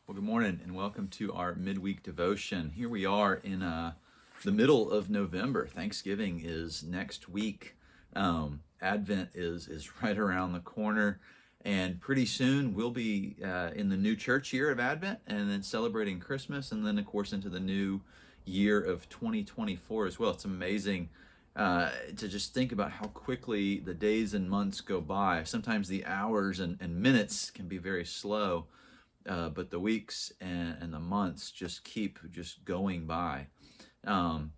Well, good morning and welcome to our midweek devotion. Here we are in the middle of November. Thanksgiving is next week. Advent is right around the corner, and pretty soon we'll be in the new church year of Advent, and then celebrating Christmas, and then of course into the new year of 2024 as well. It's amazing to just think about how quickly the days and months go by. Sometimes the hours and minutes can be very slow. But the weeks and the months just keep just going by. Um,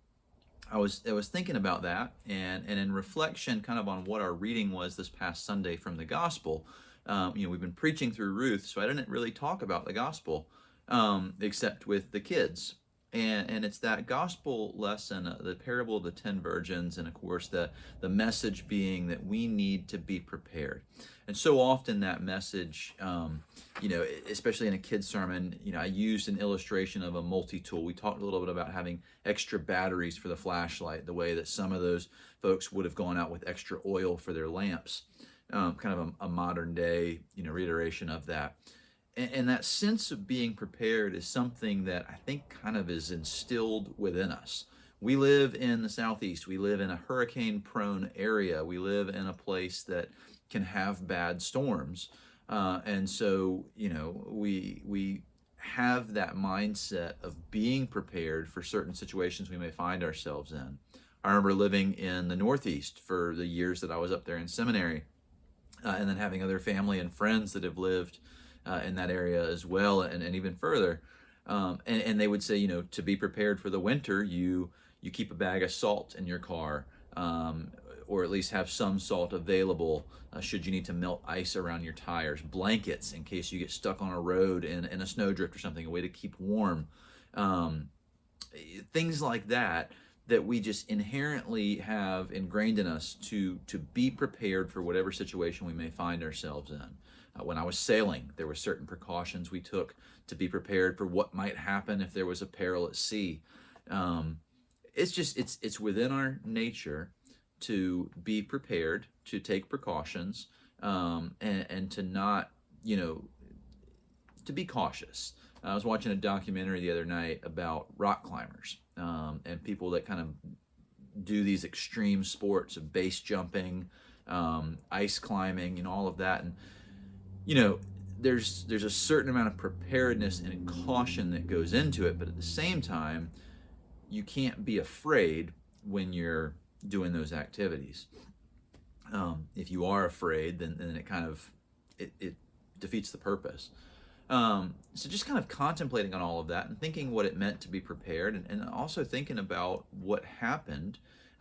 I was thinking about that, and in reflection, kind of on what our reading was this past Sunday from the gospel. We've been preaching through Ruth, so I didn't really talk about the gospel except with the kids. And it's that gospel lesson, the parable of the 10 virgins, and of course the message being that we need to be prepared. And so often that message, especially in a kid's sermon, I used an illustration of a multi-tool. We talked a little bit about having extra batteries for the flashlight, the way that some of those folks would have gone out with extra oil for their lamps. Kind of a modern day, reiteration of that. And that sense of being prepared is something that I think kind of is instilled within us. We live in the Southeast. We live in a hurricane-prone area. We live in a place that can have bad storms. And so, we have that mindset of being prepared for certain situations we may find ourselves in. I remember living in the Northeast for the years that I was up there in seminary, and then having other family and friends that have lived in that area as well, and even further. And they would say, to be prepared for the winter, you keep a bag of salt in your car, or at least have some salt available should you need to melt ice around your tires. Blankets in case you get stuck on a road in a snowdrift or something, a way to keep warm. Things like that we just inherently have ingrained in us to be prepared for whatever situation we may find ourselves in. When I was sailing, there were certain precautions we took to be prepared for what might happen if there was a peril at sea. It's within our nature to be prepared, to take precautions, and to not, to be cautious. I was watching a documentary the other night about rock climbers, and people that kind of do these extreme sports of base jumping, ice climbing, all of that. And there's a certain amount of preparedness and caution that goes into it, but at the same time, you can't be afraid when you're doing those activities. If you are afraid, then it kind of it defeats the purpose. So just kind of contemplating on all of that and thinking what it meant to be prepared, and also thinking about what happened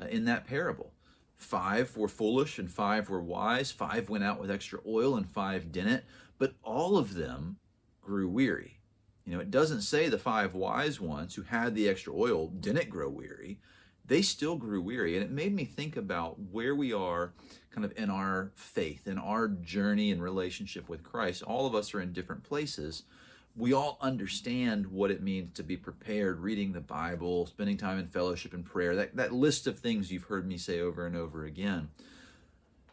in that parable. 5 were foolish and 5 were wise. 5 went out with extra oil and 5 didn't, but all of them grew weary. It doesn't say the 5 wise ones who had the extra oil didn't grow weary. They still grew weary. And it made me think about where we are kind of in our faith, in our journey and relationship with Christ. All of us are in different places. We all understand what it means to be prepared, reading the Bible, spending time in fellowship and prayer, that list of things you've heard me say over and over again.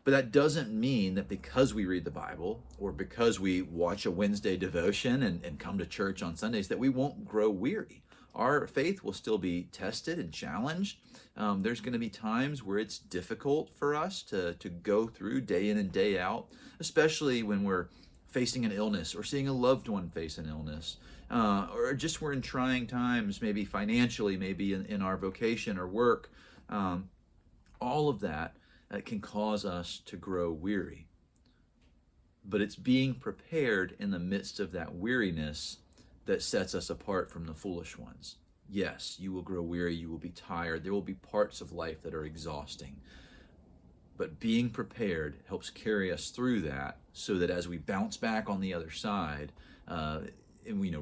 But that doesn't mean that because we read the Bible or because we watch a Wednesday devotion and come to church on Sundays that we won't grow weary. Our faith will still be tested and challenged. There's going to be times where it's difficult for us to go through day in and day out, especially when we're facing an illness or seeing a loved one face an illness, or just we're in trying times, maybe financially, maybe in our vocation or work. All of that can cause us to grow weary. But it's being prepared in the midst of that weariness that sets us apart from the foolish ones. Yes, you will grow weary, you will be tired, there will be parts of life that are exhausting. But being prepared helps carry us through that so that as we bounce back on the other side, and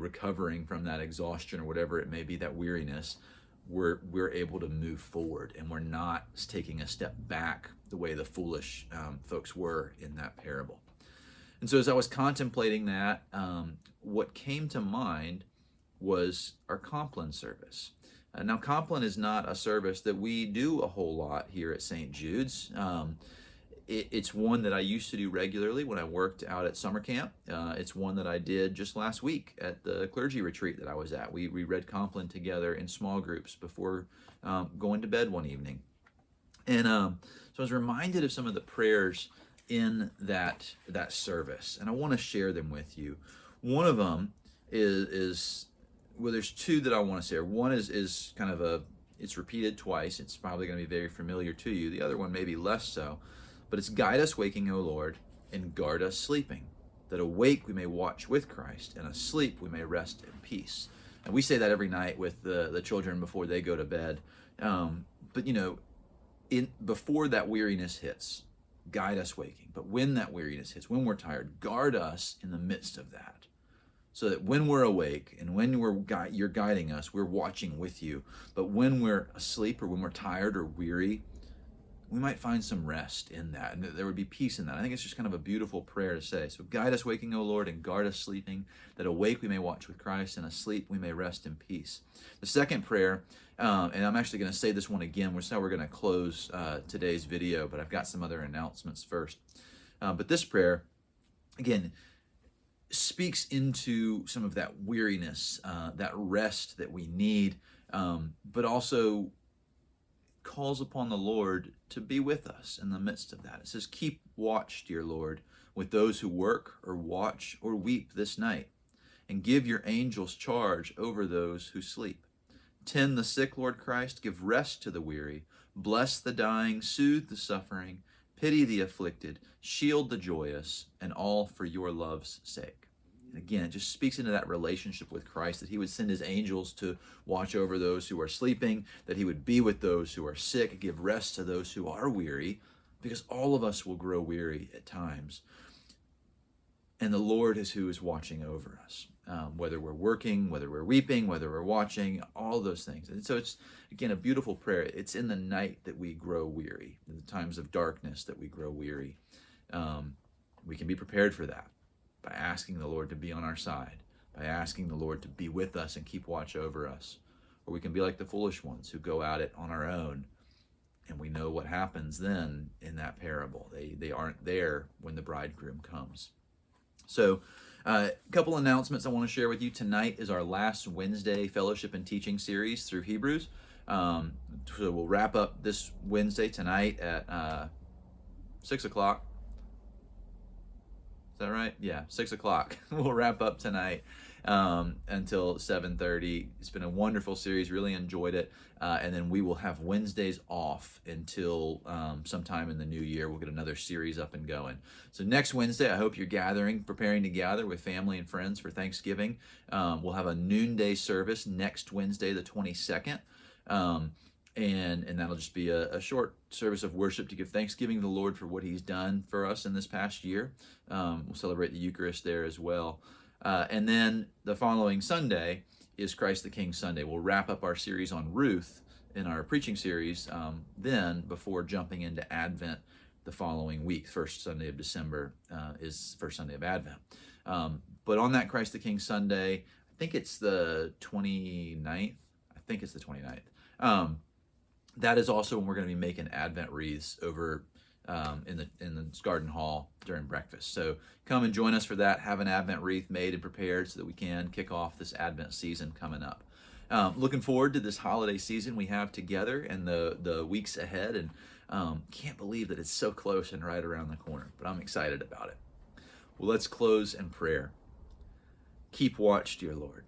recovering from that exhaustion or whatever it may be, that weariness, we're able to move forward and we're not taking a step back the way the foolish folks were in that parable. And so as I was contemplating that, what came to mind was our Compline service. Now, Compline is not a service that we do a whole lot here at St. Jude's. It's one that I used to do regularly when I worked out at summer camp. It's one that I did just last week at the clergy retreat that I was at. We read Compline together in small groups before going to bed one evening. And so I was reminded of some of the prayers in that service, and I want to share them with you. One of them is well, there's two that I want to share. One is kind of it's repeated twice. It's probably going to be very familiar to you. The other one maybe less so. But it's guide us waking, O Lord, and guard us sleeping, that awake we may watch with Christ, and asleep we may rest in peace. And we say that every night with the children before they go to bed. But before that weariness hits, guide us waking. But when that weariness hits, when we're tired, guard us in the midst of that. So that when we're awake and when you're guiding us, we're watching with you. But when we're asleep or when we're tired or weary, we might find some rest in that, and there would be peace in that. I think it's just kind of a beautiful prayer to say. So guide us waking, O Lord, and guard us sleeping, that awake we may watch with Christ, and asleep we may rest in peace. The second prayer, and I'm actually going to say this one again, which is how we're going to close today's video, but I've got some other announcements first. But this prayer, again, speaks into some of that weariness, that rest that we need, but also calls upon the Lord to be with us in the midst of that. It says, keep watch, dear Lord, with those who work or watch or weep this night, and give your angels charge over those who sleep. Tend the sick, Lord Christ, give rest to the weary, bless the dying, soothe the suffering, pity the afflicted, shield the joyous, and all for your love's sake. And again, it just speaks into that relationship with Christ, that he would send his angels to watch over those who are sleeping, that he would be with those who are sick, give rest to those who are weary, because all of us will grow weary at times. And the Lord is who is watching over us, whether we're working, whether we're weeping, whether we're watching, all those things. And so it's, again, a beautiful prayer. It's in the night that we grow weary, in the times of darkness that we grow weary. We can be prepared for that by asking the Lord to be on our side, by asking the Lord to be with us and keep watch over us. Or we can be like the foolish ones who go at it on our own, and we know what happens then in that parable. They aren't there when the bridegroom comes. So a couple announcements I want to share with you. Tonight is our last Wednesday fellowship and teaching series through Hebrews. So we'll wrap up this Wednesday tonight at 6 o'clock. Is that right? Yeah, 6 o'clock. We'll wrap up tonight until 7:30. It's been a wonderful series. Really enjoyed it. And then we will have Wednesdays off until sometime in the new year. We'll get another series up and going. So next Wednesday, I hope you're preparing to gather with family and friends for Thanksgiving. We'll have a noonday service next Wednesday, the 22nd. And that'll just be a short service of worship to give thanksgiving to the Lord for what he's done for us in this past year. We'll celebrate the Eucharist there as well. And then the following Sunday is Christ the King Sunday. We'll wrap up our series on Ruth in our preaching series then before jumping into Advent the following week. First Sunday of December is first Sunday of Advent. But on that Christ the King Sunday, I think it's the 29th. That is also when we're going to be making Advent wreaths over in the garden hall during breakfast. So come and join us for that. Have an Advent wreath made and prepared so that we can kick off this Advent season coming up. Looking forward to this holiday season we have together and the weeks ahead, and can't believe that it's so close and right around the corner, but I'm excited about it. Well, let's close in prayer. Keep watch, dear Lord,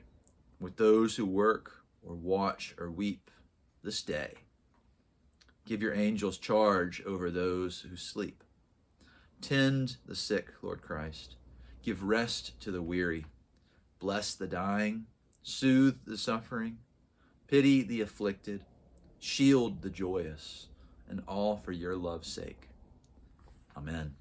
with those who work or watch or weep this day. Give your angels charge over those who sleep. Tend the sick, Lord Christ. Give rest to the weary. Bless the dying. Soothe the suffering. Pity the afflicted. Shield the joyous. And all for your love's sake. Amen.